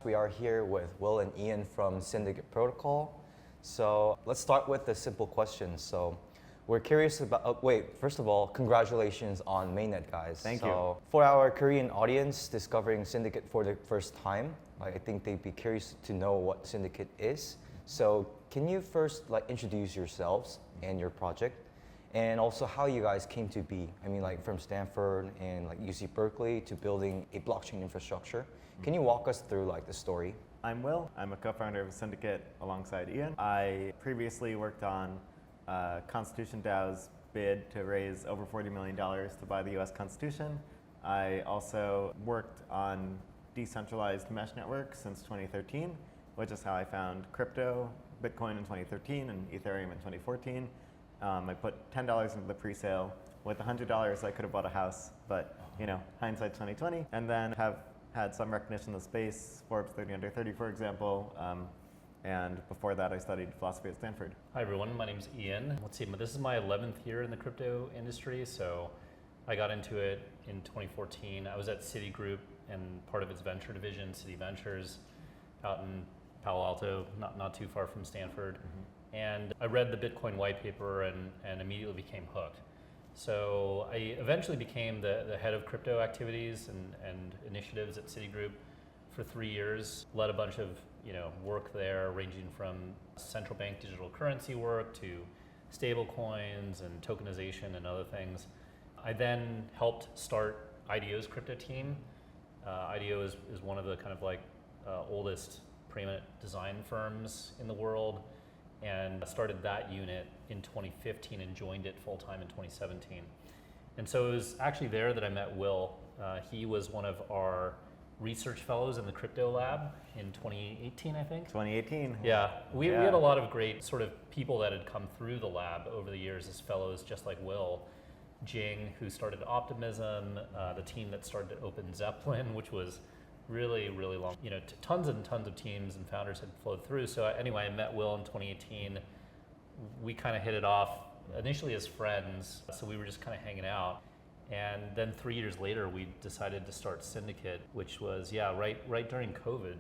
We are here with Will and Ian from Syndicate Protocol. So let's start with the simple question. So we're curious about, first of all, congratulations on mainnet, guys. Thank you. For our Korean audience discovering Syndicate for the first time, I think they'd be curious to know what Syndicate is. So can you first introduce yourselves and your project, and also how you guys came to be? I mean, from Stanford and UC Berkeley to building a blockchain infrastructure. Can you walk us through the story? I'm Will. I'm a co-founder of Syndicate alongside Ian. I previously worked on Constitution DAO's bid to raise over $40 million to buy the US Constitution. I also worked on decentralized mesh networks since 2013, which is how I found crypto, Bitcoin in 2013 and Ethereum in 2014. I put $10 into the pre-sale. With $100 I could have bought a house, but hindsight 2020. And then have had some recognition in the space, Forbes 30 under 30 for example, and before that I studied philosophy at Stanford. Hi everyone, my name's Ian. Let's see, this is my 11th year in the crypto industry, so I got into it in 2014. I was at Citigroup and part of its venture division, Citi Ventures, out in Palo Alto, not too far from Stanford. Mm-hmm. And I read the Bitcoin white paper and immediately became hooked. So I eventually became the head of crypto activities and initiatives at Citigroup for 3 years. Led a bunch of work there, ranging from central bank digital currency work to stable coins and tokenization and other things. I then helped start IDEO's crypto team. IDEO is one of the oldest preeminent design firms in the world, and started that unit in 2015 and joined it full-time in 2017. And so it was actually there that I met Will. He was one of our research fellows in the crypto lab in 2018, I think. 2018. Yeah, we had a lot of great sort of people that had come through the lab over the years as fellows, just like Will. Jing, who started Optimism, the team that started Open Zeppelin, which was really, really long. Tons and tons of teams and founders had flowed through. So anyway, I met Will in 2018. We kind of hit it off initially as friends, so we were just kind of hanging out. And then 3 years later, we decided to start Syndicate, which was, right during COVID,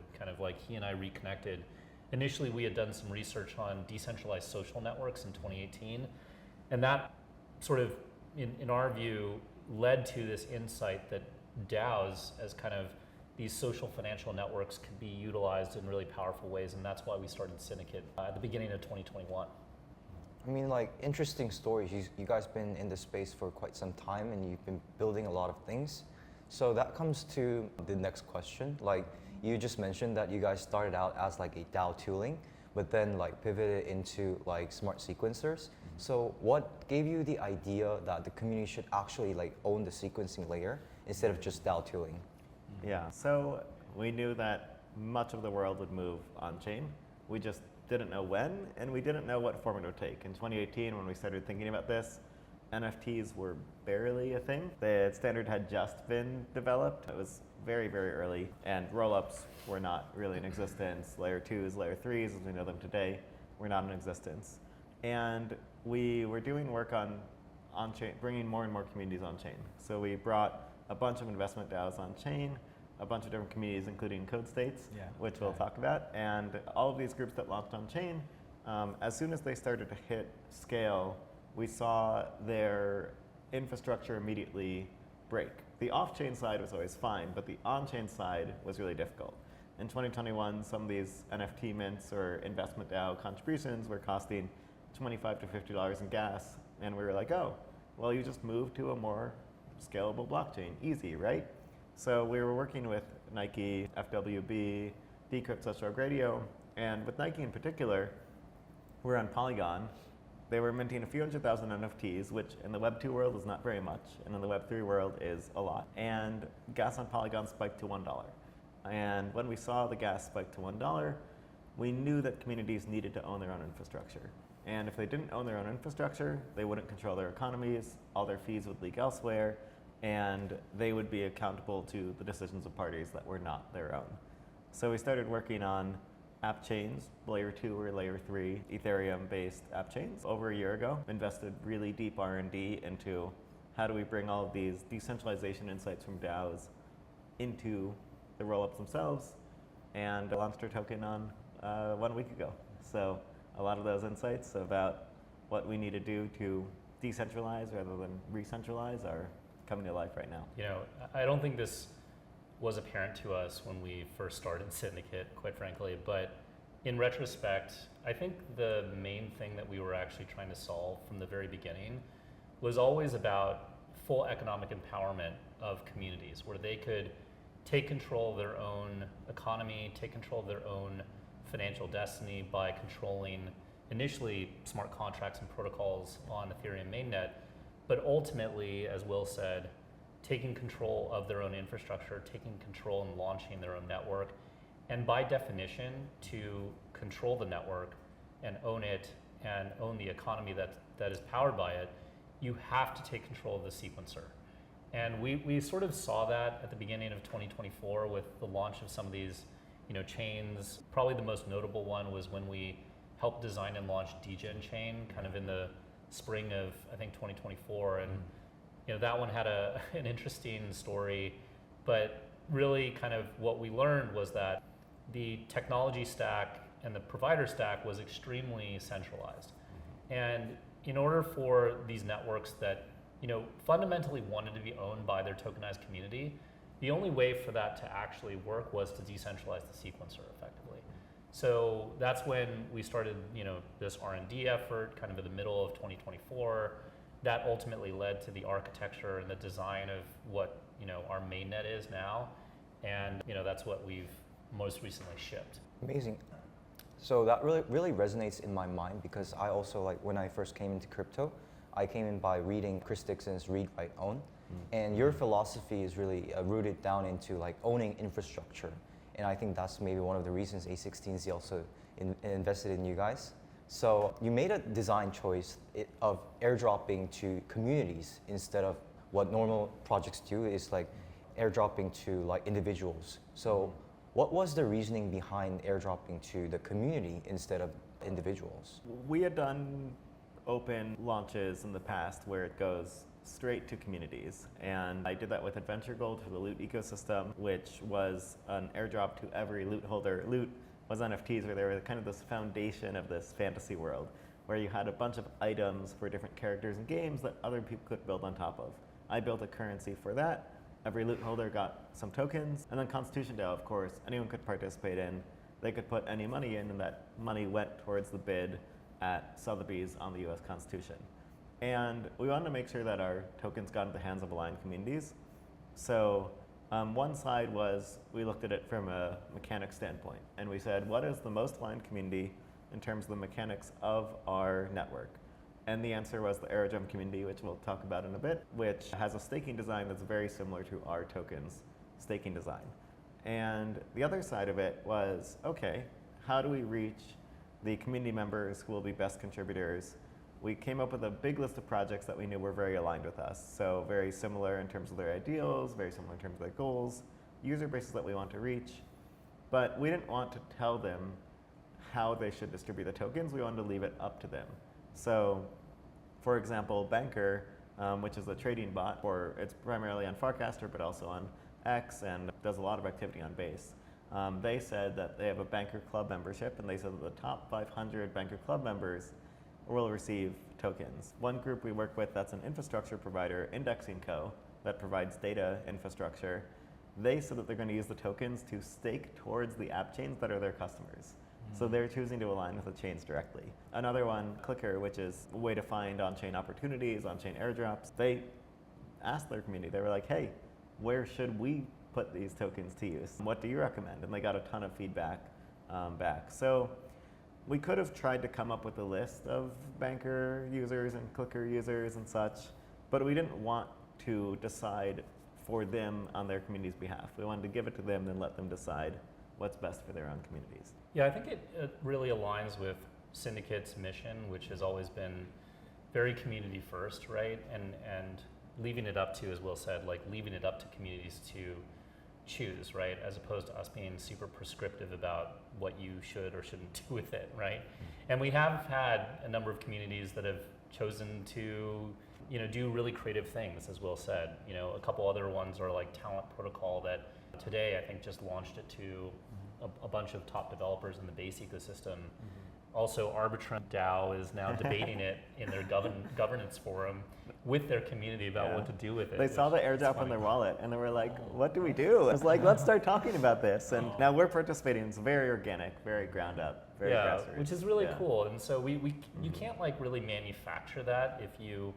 he and I reconnected. Initially, we had done some research on decentralized social networks in 2018, and that sort of, in our view, led to this insight that DAOs as these social financial networks can be utilized in really powerful ways, and that's why we started Syndicate at the beginning of 2021. I mean, interesting stories. You guys been in the space for quite some time, and you've been building a lot of things. So that comes to the next question. You just mentioned that you guys started out as a DAO tooling, but then pivoted into smart sequencers. Mm-hmm. So what gave you the idea that the community should actually own the sequencing layer instead of just DAO tooling? Yeah, so we knew that much of the world would move on-chain. We just didn't know when, and we didn't know what form it would take. In 2018, when we started thinking about this, NFTs were barely a thing. The standard had just been developed. It was very, very early, and roll-ups were not really in existence. Layer 2s, layer 3s, as we know them today, were not in existence. And we were doing work on-chain, bringing more and more communities on-chain. So we brought a bunch of investment DAOs on-chain, a bunch of different communities, including code states, which we'll talk about. And all of these groups that launched on-chain, as soon as they started to hit scale, we saw their infrastructure immediately break. The off-chain side was always fine, but the on-chain side was really difficult. In 2021, some of these NFT mints or investment DAO contributions were costing $25 to $50 in gas, and we were like, oh, well, you just move to a more scalable blockchain, easy, right? So we were working with Nike, FWB, Decrypt Social Radio, and with Nike in particular, we're on Polygon. They were minting a few 100,000 NFTs, which in the Web 2 world is not very much, and in the Web 3 world is a lot. And gas on Polygon spiked to $1. And when we saw the gas spike to $1, we knew that communities needed to own their own infrastructure. And if they didn't own their own infrastructure, they wouldn't control their economies, all their fees would leak elsewhere, and they would be accountable to the decisions of parties that were not their own. So we started working on app chains, layer 2 or layer 3 Ethereum-based app chains over a year ago. Invested really deep R&D into how do we bring all of these decentralization insights from DAOs into the rollups themselves, and launched our token on 1 week ago. So a lot of those insights about what we need to do to decentralize rather than re-centralize are coming to life right now. You know, I don't think this was apparent to us when we first started Syndicate, quite frankly, but in retrospect, I think the main thing that we were actually trying to solve from the very beginning was always about full economic empowerment of communities, where they could take control of their own economy, take control of their own financial destiny by controlling initially smart contracts and protocols on Ethereum mainnet, but ultimately, as Will said, taking control of their own infrastructure, taking control and launching their own network, and by definition, to control the network and own it and own the economy that is powered by it, you have to take control of the sequencer. And we sort of saw that at the beginning of 2024 with the launch of some of these, chains. Probably the most notable one was when we helped design and launch Degen chain kind of in the spring of, I think, 2024. And that one had an interesting story, but really kind of what we learned was that the technology stack and the provider stack was extremely centralized. And in order for these networks that fundamentally wanted to be owned by their tokenized community, the only way for that to actually work was to decentralize the sequencer effectively. So that's when we started, this R&D effort kind of in the middle of 2024. That ultimately led to the architecture and the design of what, our mainnet is now. And, that's what we've most recently shipped. Amazing. So that really resonates in my mind, because I also, when I first came into crypto, I came in by reading Chris Dixon's Read, Write, Own. And your philosophy is really rooted down into owning infrastructure. And I think that's maybe one of the reasons A16Z also invested in you guys. So you made a design choice of airdropping to communities instead of what normal projects do, is airdropping to individuals. So what was the reasoning behind airdropping to the community instead of individuals? We had done open launches in the past where it goes straight to communities. And I did that with Adventure Gold for the loot ecosystem, which was an airdrop to every loot holder. Loot was NFTs, where they were kind of this foundation of this fantasy world, where you had a bunch of items for different characters and games that other people could build on top of. I built a currency for that. Every loot holder got some tokens. And then Constitution DAO, of course, anyone could participate in. They could put any money in, and that money went towards the bid at Sotheby's on the US Constitution. And we wanted to make sure that our tokens got into the hands of aligned communities. So one side was, we looked at it from a mechanics standpoint, and we said, what is the most aligned community in terms of the mechanics of our network? And the answer was the Aerodrome community, which we'll talk about in a bit, which has a staking design that's very similar to our tokens' staking design. And the other side of it was, okay, how do we reach the community members who will be best contributors? We came up with a big list of projects that we knew were very aligned with us. So very similar in terms of their ideals, very similar in terms of their goals, user bases that we want to reach. But we didn't want to tell them how they should distribute the tokens. We wanted to leave it up to them. So, for example, Banker, which is a trading bot, it's primarily on Farcaster, but also on X, and does a lot of activity on Base. They said that they have a Banker Club membership, and they said that the top 500 Banker Club members will receive tokens. One group we work with that's an infrastructure provider, Indexing Co., that provides data infrastructure. They said that they're going to use the tokens to stake towards the app chains that are their customers. So they're choosing to align with the chains directly. Another one, Clicker, which is a way to find on-chain opportunities, on-chain airdrops. They asked their community, they were like, hey, where should we put these tokens to use? What do you recommend? And they got a ton of feedback back. So we could have tried to come up with a list of Banker users and Clicker users and such, but we didn't want to decide for them on their community's behalf. We wanted to give it to them and let them decide what's best for their own communities. Yeah, I think it really aligns with Syndicate's mission, which has always been very community first, right? And leaving it up to, as Will said, leaving it up to communities to choose, right? As opposed to us being super prescriptive about what you should or shouldn't do with it, right? And we have had a number of communities that have chosen to, do really creative things, as Will said. A couple other ones are like Talent Protocol that today I think just launched it to a bunch of top developers in the base ecosystem. Also, Arbitrum DAO is now debating it in their governance forum with their community about what to do with it. They saw the airdrop in their wallet and they were like, what do we do? It's like, let's start talking about this. And now we're participating. It's very organic, very ground up, very grassroots. Which is really cool. And so you can't like really manufacture that if you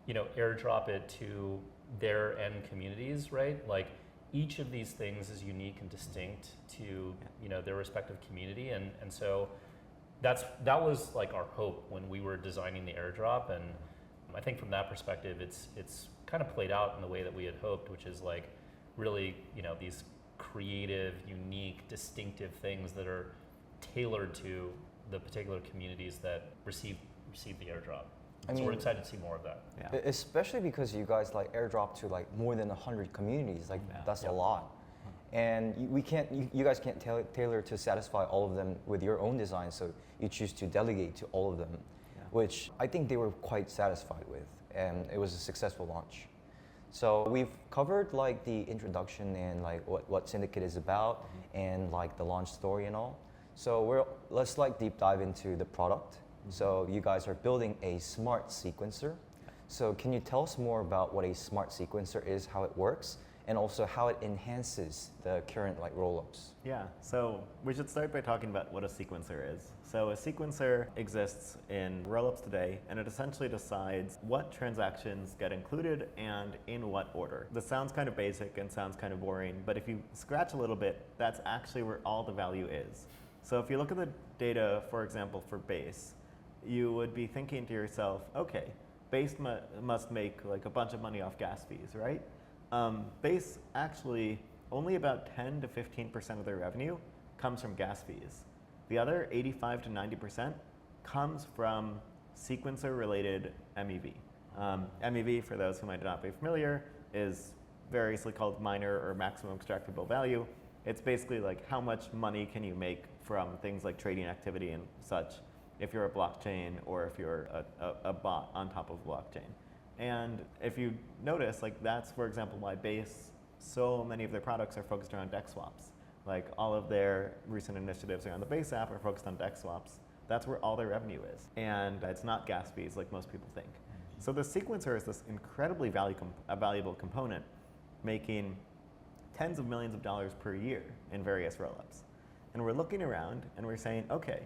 airdrop it to their end communities, right? Like each of these things is unique and distinct to their respective community, and so that was like our hope when we were designing the airdrop, and I think from that perspective it's kind of played out in the way that we had hoped, which is like really these creative, unique, distinctive things that are tailored to the particular communities that receive the airdrop. So we're excited to see more of that. Yeah. Especially because you guys like airdrop to like more than 100 communities. Like that's a lot. And you guys can't tailor to satisfy all of them with your own design, so you choose to delegate to all of them, which I think they were quite satisfied with, and it was a successful launch. So we've covered like the introduction and like what Syndicate is about and like the launch story and all. So let's like deep dive into the product. So you guys are building a smart sequencer. So can you tell us more about what a smart sequencer is, how it works, and also how it enhances the current like rollups? Yeah, so we should start by talking about what a sequencer is. So a sequencer exists in rollups today, and it essentially decides what transactions get included and in what order. This sounds kind of basic and sounds kind of boring, but if you scratch a little bit, that's actually where all the value is. So if you look at the data, for example, for Base, you would be thinking to yourself, okay, Base must make like a bunch of money off gas fees, right? Base actually, only about 10 to 15% of their revenue comes from gas fees. The other 85 to 90% comes from sequencer-related MEV. MEV, for those who might not be familiar, is variously called minor or maximum extractable value. It's basically like how much money can you make from things like trading activity and such if you're a blockchain or if you're a bot on top of a blockchain. And if you notice, like that's, for example, why Base, so many of their products are focused around DEX swaps. Like all of their recent initiatives around the Base app are focused on DEX swaps. That's where all their revenue is. And it's not gas fees like most people think. So the sequencer is this incredibly valuable component, making tens of millions of dollars per year in various rollups. And we're looking around and we're saying, okay,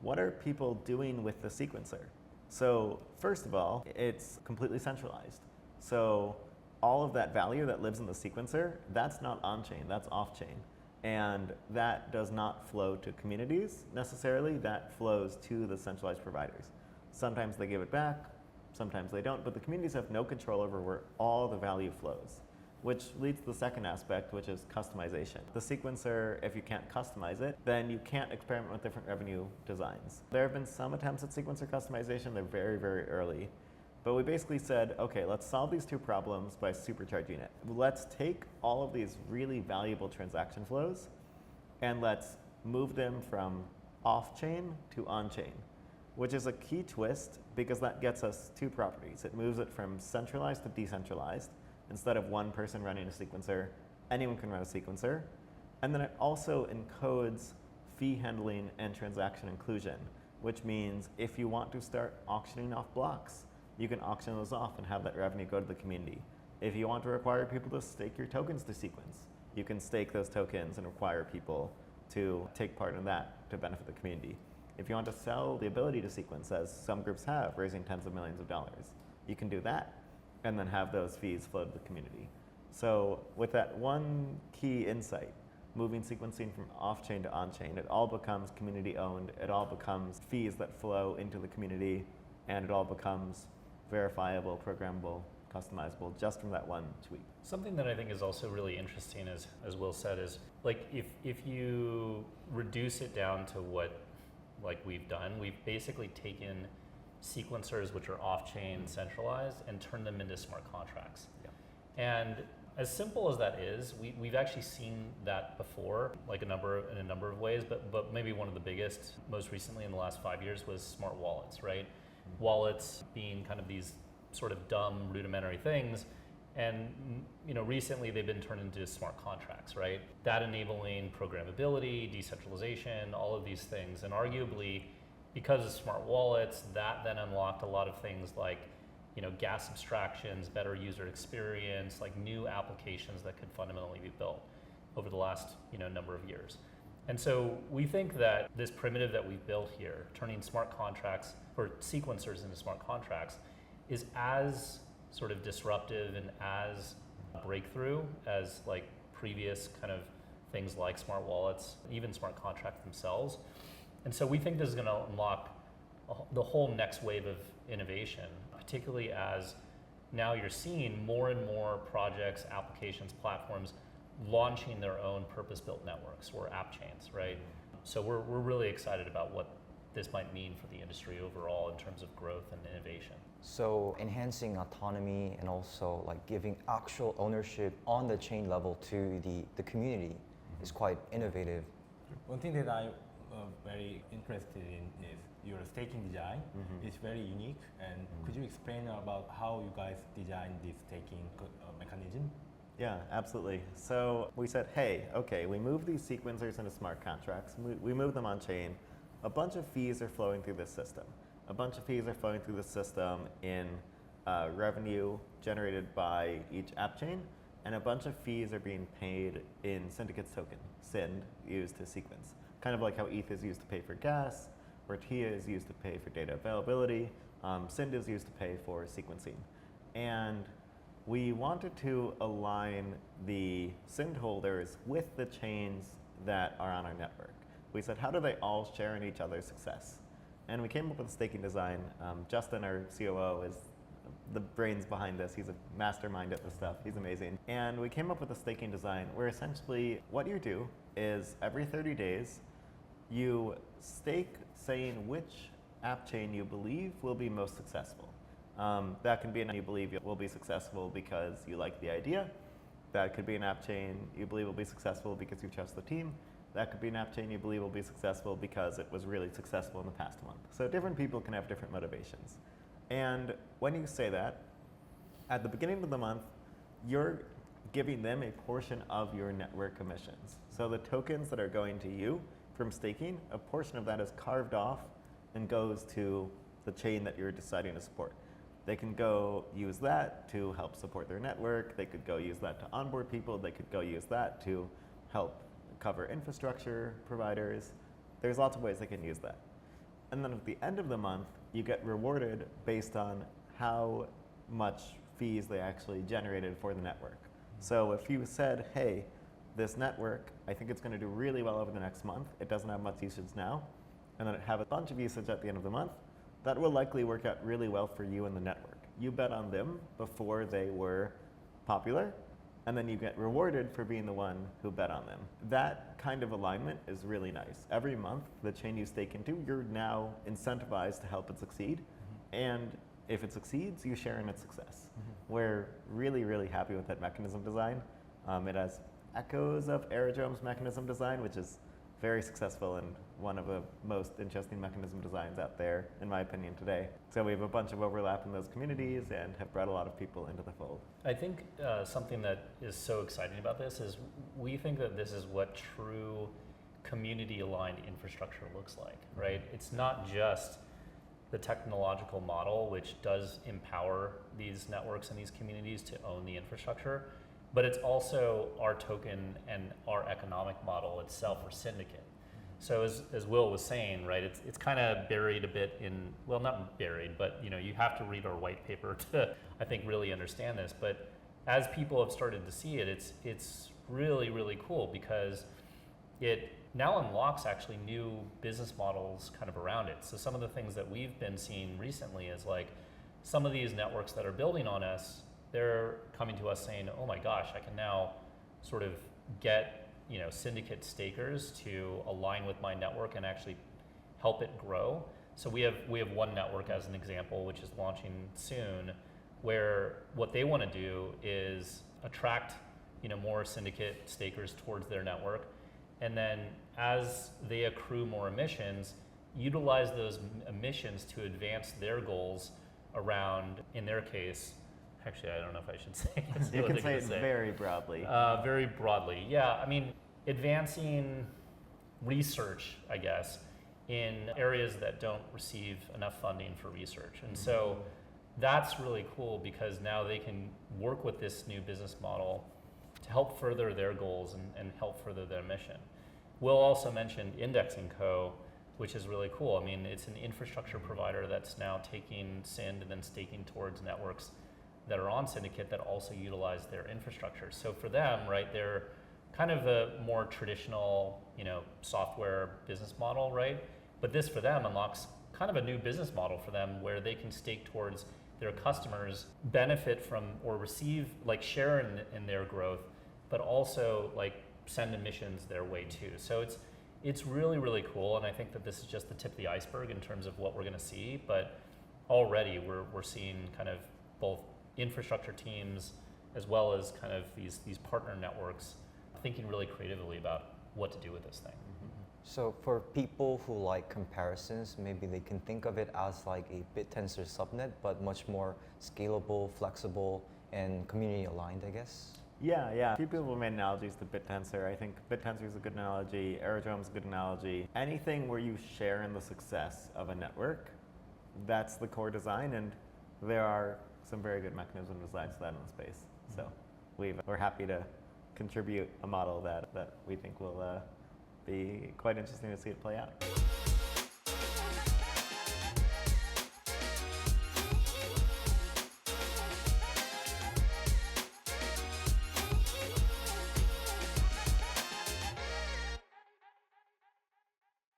what are people doing with the sequencer? So first of all, it's completely centralized. So all of that value that lives in the sequencer, that's not on-chain, that's off-chain. And that does not flow to communities necessarily, that flows to the centralized providers. Sometimes they give it back, sometimes they don't, but the communities have no control over where all the value flows, which leads to the second aspect, which is customization. The sequencer, if you can't customize it, then you can't experiment with different revenue designs. There have been some attempts at sequencer customization, they're very, very early. But we basically said, okay, let's solve these two problems by supercharging it. Let's take all of these really valuable transaction flows and let's move them from off-chain to on-chain, which is a key twist because that gets us two properties. It moves it from centralized to decentralized. Instead of one person running a sequencer, anyone can run a sequencer. And then it also encodes fee handling and transaction inclusion, which means if you want to start auctioning off blocks, you can auction those off and have that revenue go to the community. If you want to require people to stake your tokens to sequence, you can stake those tokens and require people to take part in that to benefit the community. If you want to sell the ability to sequence, as some groups have, raising tens of millions of dollars, you can do that and then have those fees flow to the community. So with that one key insight, moving sequencing from off-chain to on-chain, it all becomes community-owned, it all becomes fees that flow into the community, and it all becomes verifiable, programmable, customizable just from that one tweet. Something that I think is also really interesting, as Will said, is like if you reduce it down to what like we've done, we've basically taken sequencers which are off-chain centralized and turned them into smart contracts. Yeah. And as simple as that is, we've actually seen that before, like in a number of ways, but maybe one of the biggest, most recently in the last 5 years, was smart wallets, right? Wallets being kind of these sort of dumb, rudimentary things, And recently they've been turned into smart contracts, right? That enabling programmability, decentralization, all of these things. And arguably, because of smart wallets, that then unlocked a lot of things like gas abstractions, better user experience, like new applications that could fundamentally be built over the last number of years. And so we think that this primitive that we've built here, turning smart contracts or sequencers into smart contracts, is as sort of disruptive and as breakthrough as like previous kind of things like smart wallets, even smart contracts themselves. And so we think this is going to unlock the whole next wave of innovation, particularly as now you're seeing more and more projects, applications, platforms launching their own purpose-built networks or app chains, right? So we're really excited about what this might mean for the industry overall in terms of growth and innovation. So enhancing autonomy and also like giving actual ownership on the chain level to the community is quite innovative. One thing that I'm very interested in is your staking design. It's very unique, and could you explain about how you guys designed this staking mechanism? Yeah, absolutely. So we said, hey, okay, we move these sequencers into smart contracts. We move them on chain. A bunch of fees are flowing through this system. A bunch of fees are flowing through the system in revenue generated by each app chain, and a bunch of fees are being paid in Syndicate's token, Synd, used to sequence. Kind of like how ETH is used to pay for gas, or TIA is used to pay for data availability, Synd is used to pay for sequencing. And we wanted to align the Synd holders with the chains that are on our network. We said, how do they all share in each other's success? And we came up with a staking design. Justin, our COO, is the brains behind this. He's a mastermind at this stuff. He's amazing. And we came up with a staking design where essentially what you do is every 30 days, you stake saying which app chain you believe will be most successful. That can be an app you believe will be successful because you like the idea. That could be an app chain you believe will be successful because you trust the team. That could be an app chain you believe will be successful because it was really successful in the past month. So different people can have different motivations. And when you say that, at the beginning of the month, you're giving them a portion of your network commissions. So the tokens that are going to you from staking, a portion of that is carved off and goes to the chain that you're deciding to support. They can go use that to help support their network. They could go use that to onboard people. They could go use that to help cover infrastructure providers. There's lots of ways they can use that. And then at the end of the month, you get rewarded based on how much fees they actually generated for the network. So if you said, hey, this network, I think it's going to do really well over the next month. It doesn't have much usage now. And then it have a bunch of usage at the end of the month. That will likely work out really well for you and the network. You bet on them before they were popular, and then you get rewarded for being the one who bet on them. That kind of alignment is really nice. Every month, the chain you stake into, you're now incentivized to help it succeed. And if it succeeds, you share in its success. We're really, really happy with that mechanism design. It has echoes of Aerodrome's mechanism design, which is very successful and one of the most interesting mechanism designs out there, in my opinion, today. So we have a bunch of overlap in those communities and have brought a lot of people into the fold. I think something that is so exciting about this is we think that this is what true community-aligned infrastructure looks like, right? It's not just the technological model, which does empower these networks and these communities to own the infrastructure, but it's also our token and our economic model itself, or Syndicate. So as Will was saying, right, it's kind of buried a bit in, well, not buried, but you have to read our white paper to, I think, really understand this. But as people have started to see it, it's really, really cool because it now unlocks actually new business models kind of around it. So some of the things that we've been seeing recently is like some of these networks that are building on us, they're coming to us saying, oh my gosh, I can now sort of get Syndicate stakers to align with my network and actually help it grow. So we have one network as an example, which is launching soon, where what they want to do is attract more Syndicate stakers towards their network, and then as they accrue more emissions, utilize those emissions to advance their goals around, in their case, Actually, I don't know if I should say it. You what can they're say gonna it very broadly. Very broadly, yeah. I mean, advancing research, I guess, in areas that don't receive enough funding for research. And so that's really cool because now they can work with this new business model to help further their goals and help further their mission. Will also mentioned Indexing Co., which is really cool. I mean, it's an infrastructure provider that's now taking Synd and then staking towards networks that are on Syndicate that also utilize their infrastructure. So for them, right, they're kind of a more traditional, software business model, right? But this for them unlocks kind of a new business model for them where they can stake towards their customers, benefit from or receive, like share in their growth, but also like send emissions their way too. So it's really, really cool. And I think that this is just the tip of the iceberg in terms of what we're gonna see. But already we're seeing kind of both infrastructure teams as well as kind of these partner networks thinking really creatively about what to do with this thing. So for people who like comparisons, maybe they can think of it as like a BitTensor subnet, but much more scalable, flexible, and community aligned, I guess. Yeah. A few people made analogies to BitTensor. I think BitTensor is a good analogy. Aerodrome is a good analogy. Anything where you share in the success of a network, that's the core design, and there are some very good mechanism designs to that in the space. So we're happy to contribute a model that we think will be quite interesting to see it play out.